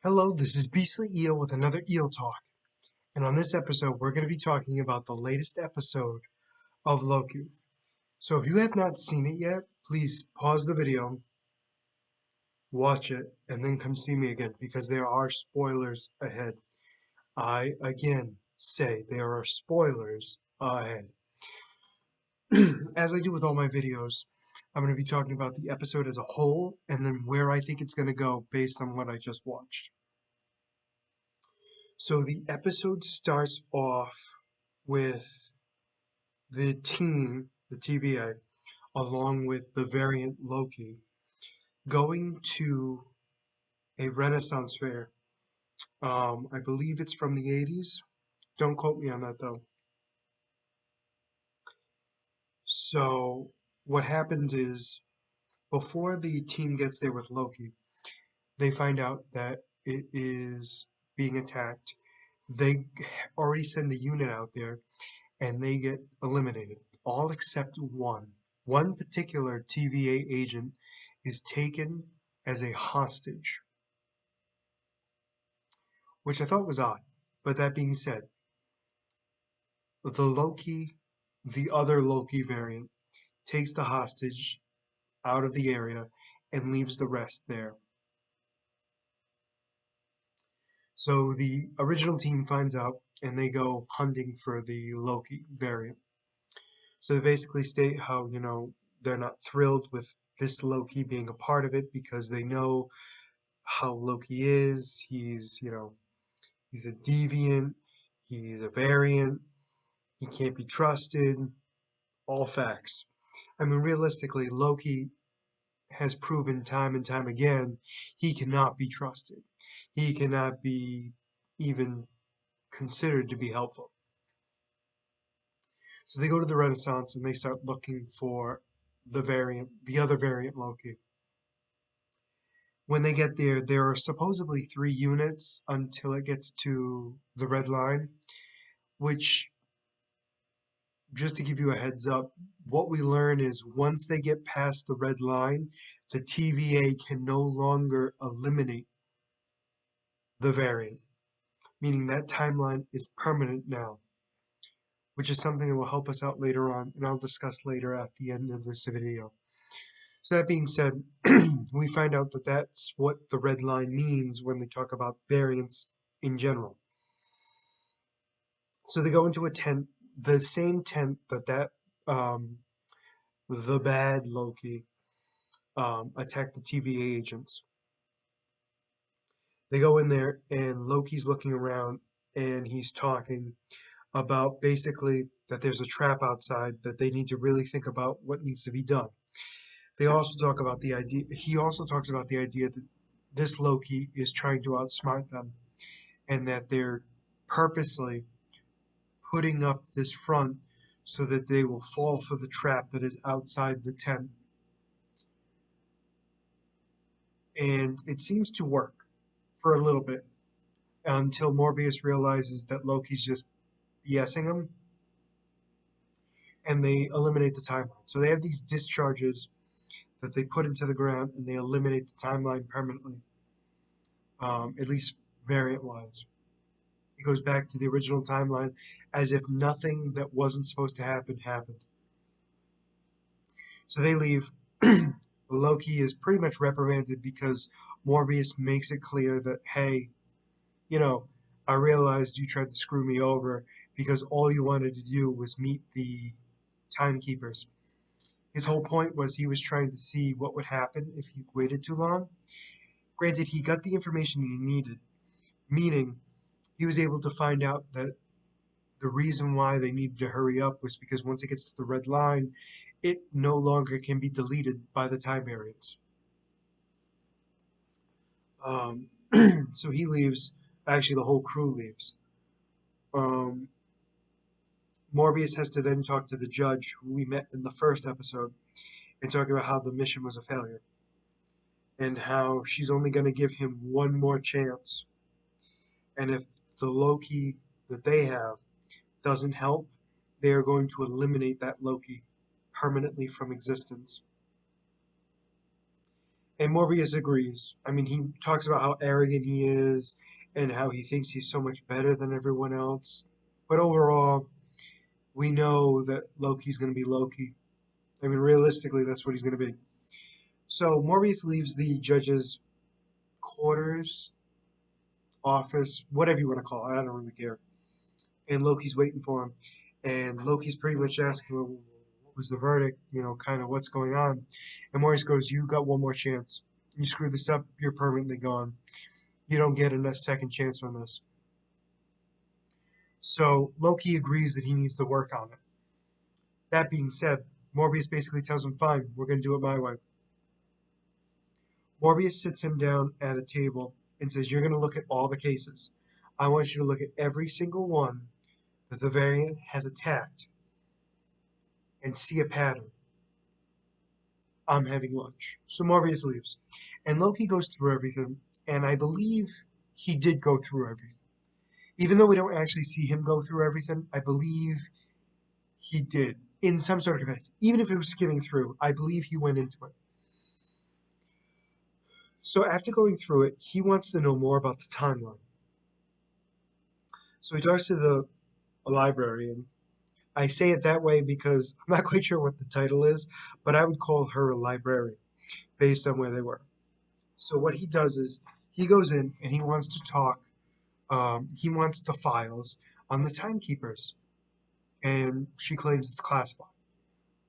Hello, this is Beastly Eel with another Eel Talk. And on this episode, we're going to be talking about the latest episode of Loki. So if you have not seen it yet, please pause the video, watch it, and then come see me again because there are spoilers ahead. I again say there are spoilers ahead. As I do with all my videos, I'm going to be talking about the episode as a whole and then where I think it's going to go based on what I just watched. So the episode starts off with the team, the TVA, along with the variant Loki, going to a Renaissance fair. I believe it's from the 80s. Don't quote me on that though. So what happens is before the team gets there with Loki, they find out that it is being attacked. They already send a unit out there and they get eliminated, all except one. One particular TVA agent is taken as a hostage, which I thought was odd. But that being said, the Loki, the other Loki variant, takes the hostage out of the area and leaves the rest there. So the original team finds out and they go hunting for the Loki variant. So they basically state how, they're not thrilled with this Loki being a part of it because they know how Loki is. He's a deviant, he's a variant, he can't be trusted, all facts. I mean, realistically, Loki has proven time and time again he cannot be trusted. He cannot be even considered to be helpful. So they go to the Renaissance and they start looking for the other variant Loki. When they get there, there are supposedly 3 units until it gets to the red line, which, just to give you a heads up, what we learn is once they get past the red line, the TVA can no longer eliminate the variant, meaning that timeline is permanent now, which is something that will help us out later on, and I'll discuss later at the end of this video. So that being said, we find out that that's what the red line means when they talk about variants in general. So they go into a tent, the same tent that the bad Loki attacked the TVA agents. They go in there and Loki's looking around and he's talking about basically that there's a trap outside that they need to really think about what needs to be done. They also talk about the idea, he also talks about the idea that this Loki is trying to outsmart them and that they're purposely putting up this front so that they will fall for the trap that is outside the tent. And it seems to work for a little bit until Morbius realizes that Loki's just BSing him and they eliminate the timeline. So they have these discharges that they put into the ground and they eliminate the timeline permanently, at least variant wise. It goes back to the original timeline as if nothing that wasn't supposed to happen happened. So they leave. Loki is pretty much reprimanded because Morbius makes it clear that, hey, I realized you tried to screw me over because all you wanted to do was meet the timekeepers. His whole point was he was trying to see what would happen if he waited too long. Granted, he got the information he needed, meaning he was able to find out that the reason why they needed to hurry up was because once it gets to the red line, it no longer can be deleted by the time variants. Um, so he leaves. Actually, the whole crew leaves. Um, Morbius has to then talk to the judge who we met in the first episode and talk about how the mission was a failure and how she's only going to give him one more chance. And if the Loki that they have doesn't help, they are going to eliminate that Loki permanently from existence. And Morbius agrees. I mean, he talks about how arrogant he is and how he thinks he's so much better than everyone else. But overall, we know that Loki's going to be Loki. I mean, realistically, that's what he's going to be. So Morbius leaves the judge's quarters, office, whatever you want to call it. I don't really care. And Loki's waiting for him. And Loki's pretty much asking him, what was the verdict? You know, kind of what's going on. And Morbius goes, you got one more chance. You screw this up, you're permanently gone. You don't get a second chance on this. So Loki agrees that he needs to work on it. That being said, Morbius basically tells him, fine, we're going to do it my way. Morbius sits him down at a table and says, you're going to look at all the cases. I want you to look at every single one that the variant has attacked and see a pattern. I'm having lunch. So Morbius leaves. And Loki goes through everything, and I believe he did go through everything. Even though we don't actually see him go through everything, I believe he did in some sort of capacity. Even if it was skimming through, I believe he went into it. So after going through it, he wants to know more about the timeline. So he talks to the librarian. I say it that way because I'm not quite sure what the title is, but I would call her a librarian based on where they were. So what he does is he goes in and he wants to talk. He wants the files on the timekeepers, and she claims it's classified.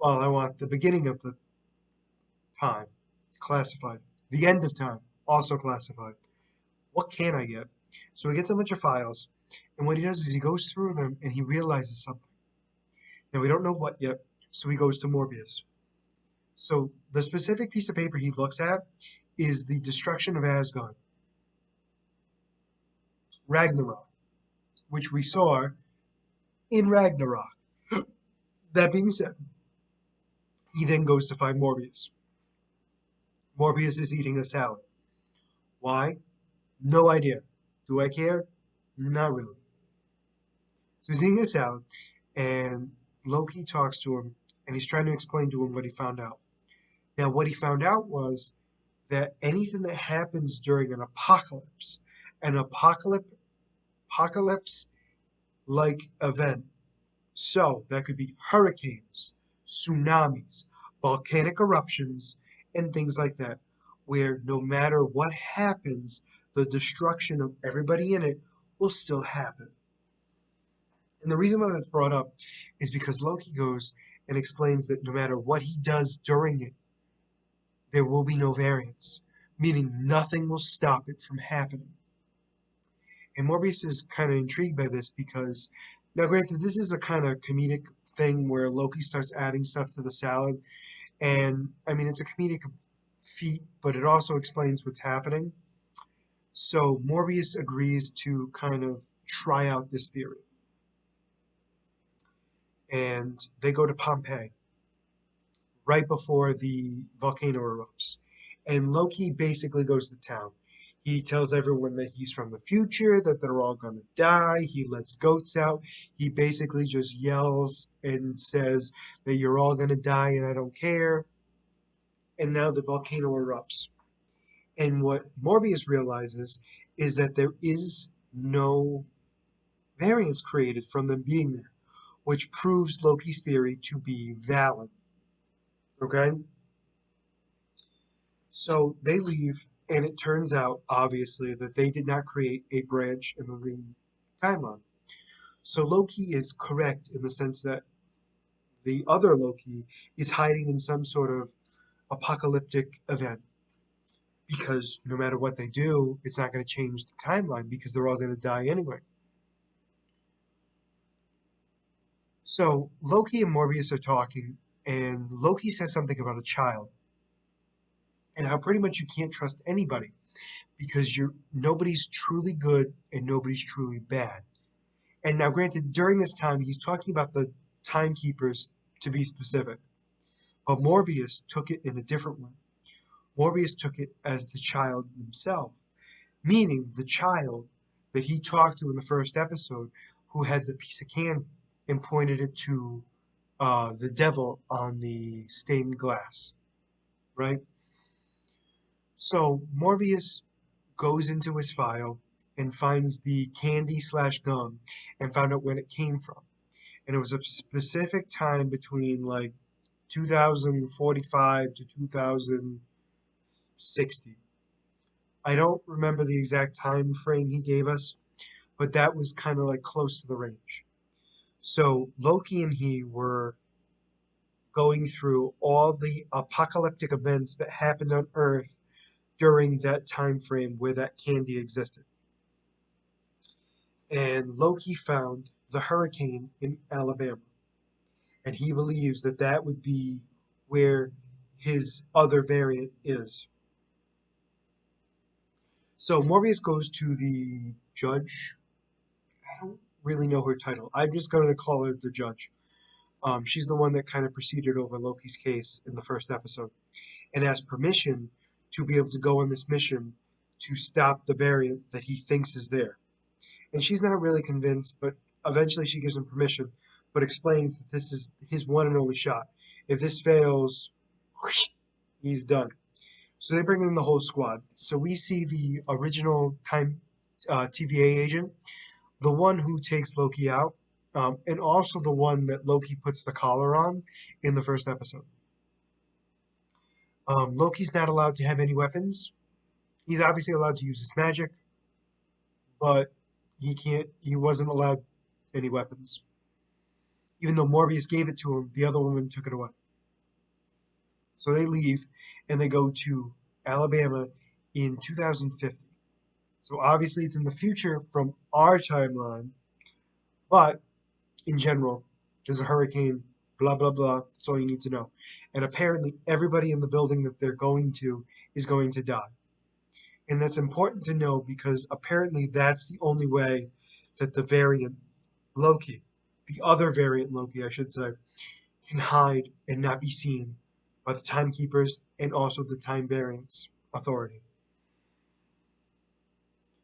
Well, I want the beginning of the time classified, the end of time also classified. What can I get? So he gets a bunch of files, and what he does is he goes through them and he realizes something. Now we don't know what yet, so he goes to Morbius. So the specific piece of paper he looks at is the destruction of Asgard, Ragnarok, which we saw in Ragnarok. That being said, he then goes to find Morbius. Morbius is eating a salad. Why? No idea. Do I care? Not really. So he's eating a salad, and Loki talks to him, and he's trying to explain to him what he found out. Now, what he found out was that anything that happens during an apocalypse like event, so that could be hurricanes, tsunamis, volcanic eruptions, and things like that, where no matter what happens, the destruction of everybody in it will still happen. And the reason why that's brought up is because Loki goes and explains that no matter what he does during it, there will be no variance, meaning nothing will stop it from happening. And Morbius is kind of intrigued by this because, now granted, this is a kind of comedic thing where Loki starts adding stuff to the salad. And I mean, it's a comedic feat, but it also explains what's happening. So Morbius agrees to kind of try out this theory. And they go to Pompeii right before the volcano erupts. And Loki basically goes to town. He tells everyone that he's from the future, that they're all going to die. He lets goats out. He basically just yells and says that you're all going to die and I don't care. And now the volcano erupts. And what Morbius realizes is that there is no variance created from them being there, which proves Loki's theory to be valid. Okay? So they leave, and it turns out, obviously, that they did not create a branch in the timeline. So Loki is correct in the sense that the other Loki is hiding in some sort of apocalyptic event. Because no matter what they do, it's not going to change the timeline because they're all going to die anyway. So Loki and Morbius are talking, and Loki says something about a child and how pretty much you can't trust anybody because nobody's truly good and nobody's truly bad. And now, granted, during this time, he's talking about the timekeepers to be specific, but Morbius took it in a different way. Morbius took it as the child himself, meaning the child that he talked to in the first episode who had the piece of candy and pointed it to the devil on the stained glass, right? So Morbius goes into his file and finds the candy slash gum and found out when it came from. And it was a specific time between like 2045 to 2060. I don't remember the exact time frame he gave us, but that was kind of like close to the range. So Loki and he were going through all the apocalyptic events that happened on Earth during that time frame where that candy existed. And Loki found the hurricane in Alabama, and he believes that that would be where his other variant is. So Morbius goes to the judge. I don't really know her title. I'm just going to call her the judge. She's the one that kind of proceeded over Loki's case in the first episode, and asked permission to be able to go on this mission to stop the variant that he thinks is there. And she's not really convinced, but eventually she gives him permission, but explains that this is his one and only shot. If this fails, he's done. So they bring in the whole squad. So we see the original time TVA agent, the one who takes Loki out, and also the one that Loki puts the collar on in the first episode. Loki's not allowed to have any weapons. He's obviously allowed to use his magic, but he can't. He wasn't allowed any weapons. Even though Morbius gave it to him, the other woman took it away. So they leave and they go to Alabama in 2050. So obviously it's in the future from our timeline, but in general, there's a hurricane, blah, blah, blah. That's all you need to know. And apparently everybody in the building that they're going to is going to die. And that's important to know because apparently that's the only way that the variant Loki, the other variant Loki, I should say, can hide and not be seen by the timekeepers and also the time variance authority.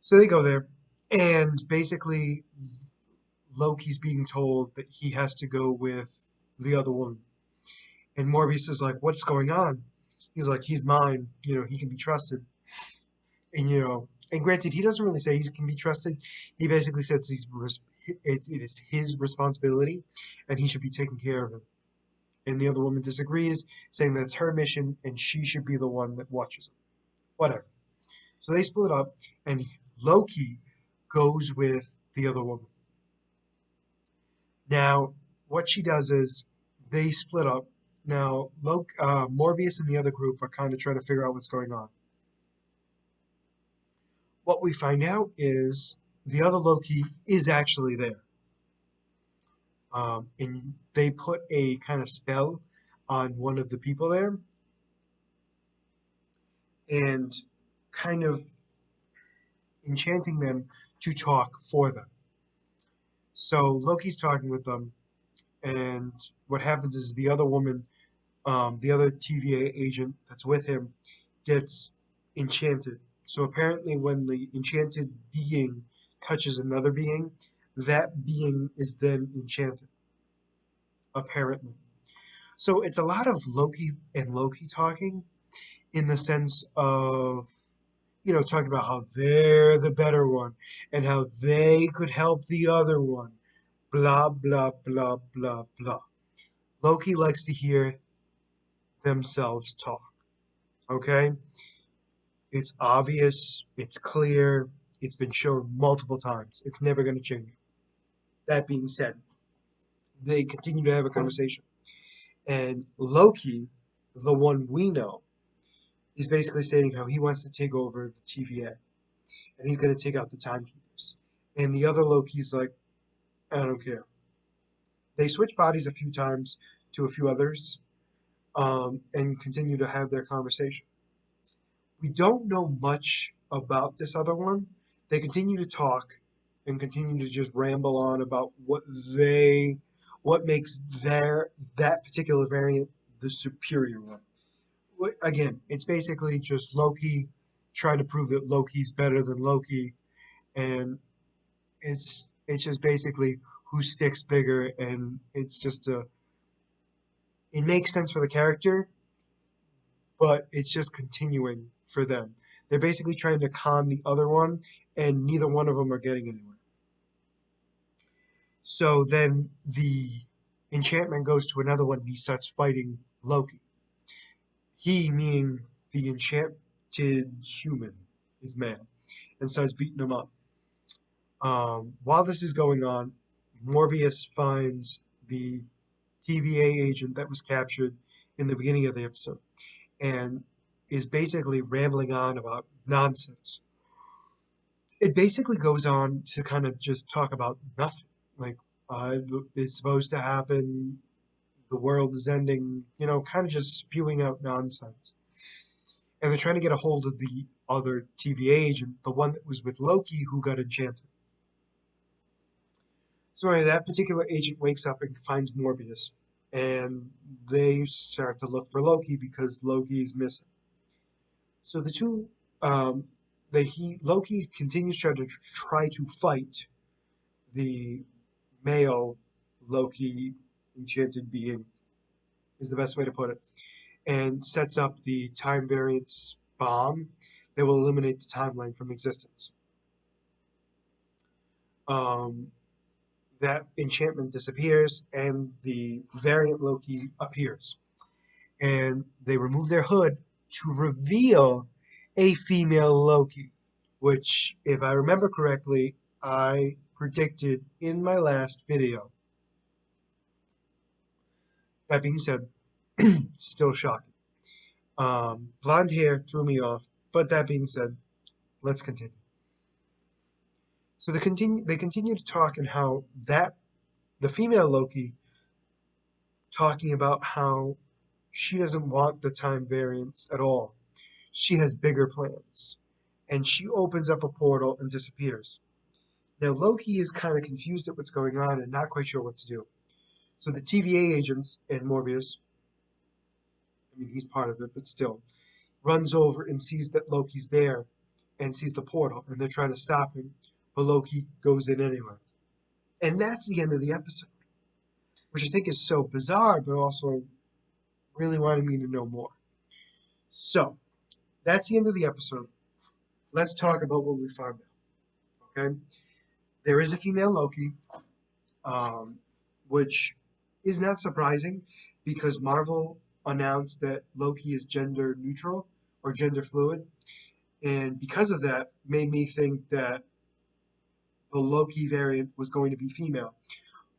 So they go there, and basically Loki's being told that he has to go with the other woman. And Morbius is like, "What's going on?" He's like, "He's mine. He can be trusted." And granted, he doesn't really say he can be trusted. He basically says it is his responsibility, and he should be taking care of it. And the other woman disagrees, saying that it's her mission and she should be the one that watches it. Whatever. So they split up, and Loki goes with the other woman. Now, what she does is they split up. Now, Morbius and the other group are kind of trying to figure out what's going on. What we find out is the other Loki is actually there. And they put a kind of spell on one of the people there and kind of enchanting them to talk for them. So Loki's talking with them, and what happens is the other woman, the other TVA agent that's with him, gets enchanted. So apparently, when the enchanted being touches another being, that being is then enchanted. Apparently. So it's a lot of Loki and Loki talking in the sense of, talking about how they're the better one and how they could help the other one. Blah, blah, blah, blah, blah. Loki likes to hear themselves talk. Okay? It's obvious, it's clear, it's been shown multiple times. It's never going to change. That being said, they continue to have a conversation. And Loki, the one we know, is basically stating how he wants to take over the TVA and he's going to take out the timekeepers. And the other Loki's like, I don't care. They switch bodies a few times to a few others and continue to have their conversation. We don't know much about this other one. They continue to talk and continue to just ramble on about what makes that particular variant the superior one. Again, it's basically just Loki trying to prove that Loki's better than Loki, and it's just basically who sticks bigger, and it makes sense for the character, but it's just continuing for them. They're basically trying to con the other one, and neither one of them are getting anywhere. So then the enchantment goes to another one, and he starts fighting Loki. He, meaning the enchanted human, is man, and starts beating him up. While this is going on, Morbius finds the TVA agent that was captured in the beginning of the episode and is basically rambling on about nonsense. It basically goes on to kind of just talk about nothing. Like, uh, it's supposed to happen, the world is ending, kind of just spewing out nonsense. And they're trying to get a hold of the other TVA agent, the one that was with Loki who got enchanted. So anyway, that particular agent wakes up and finds Morbius, and they start to look for Loki because Loki's missing. So the two, Loki continues to try to fight the male Loki enchanted being is the best way to put it, and sets up the time variance bomb that will eliminate the timeline from existence. Um, that enchantment disappears, and the variant Loki appears. And they remove their hood to reveal a female Loki, which, if I remember correctly, I predicted in my last video. That being said, still shocking. Blonde hair threw me off, but that being said, let's continue. So they continue to talk and how that the female Loki talking about how she doesn't want the time variance at all. She has bigger plans. And she opens up a portal and disappears. Now Loki is kind of confused at what's going on and not quite sure what to do. So the TVA agents and Morbius, I mean he's part of it, but still, runs over and sees that Loki's there and sees the portal and they're trying to stop him, but Loki goes in anyway. And that's the end of the episode, which I think is so bizarre, but also really wanted me to know more. So that's the end of the episode. Let's talk about what we found out. Okay, there is a female Loki, um, which is not surprising because Marvel announced that Loki is gender neutral or gender fluid, and because of that, made me think that the Loki variant was going to be female,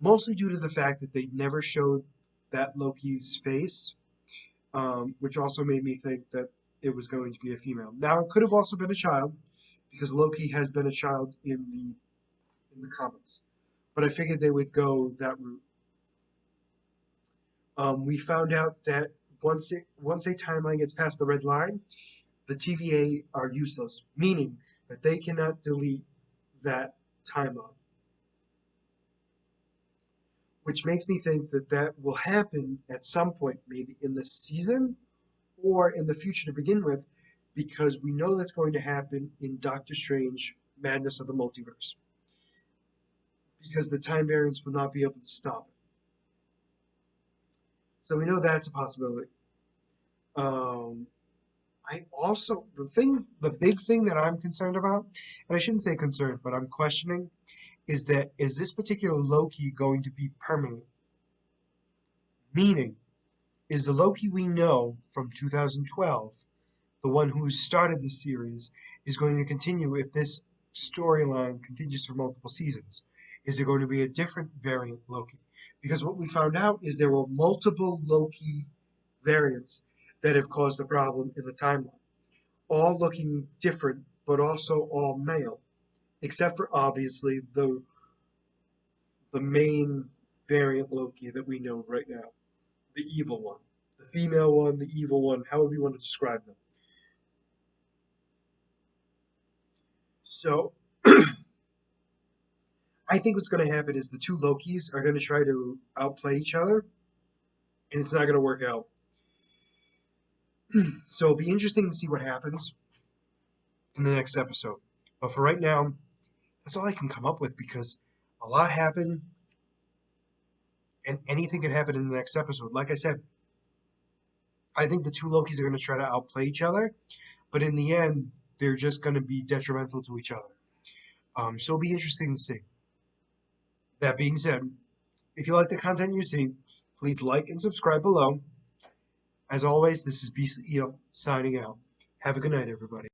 mostly due to the fact that they never showed that Loki's face, which also made me think that it was going to be a female. Now, it could have also been a child because Loki has been a child in the comics, but I figured they would go that route. We found out that once a timeline gets past the red line, the TVA are useless, meaning that they cannot delete that timeline, which makes me think that that will happen at some point, maybe in the season or in the future to begin with, because we know that's going to happen in Doctor Strange Madness of the Multiverse, because the time variance will not be able to stop it. So we know that's a possibility. Um, I also the big thing that I'm concerned about, and I shouldn't say concerned, but I'm questioning, is this particular Loki going to be permanent? Meaning, is the Loki we know from 2012, the one who started the series, is going to continue if this storyline continues for multiple seasons? Is there going to be a different variant Loki? Because what we found out is there were multiple Loki variants that have caused a problem in the timeline, all looking different, but also all male, except for obviously the main variant Loki that we know right now, the evil one, the female one, the evil one, however you want to describe them. So I think what's going to happen is the two Lokis are going to try to outplay each other, and it's not going to work out. So it'll be interesting to see what happens in the next episode. But for right now, that's all I can come up with because a lot happened, and anything could happen in the next episode. Like I said, I think the two Lokis are going to try to outplay each other, but in the end, they're just going to be detrimental to each other. So it'll be interesting to see. That being said, if you like the content you see, please like and subscribe below. As always, this is BCEO signing out. Have a good night, everybody.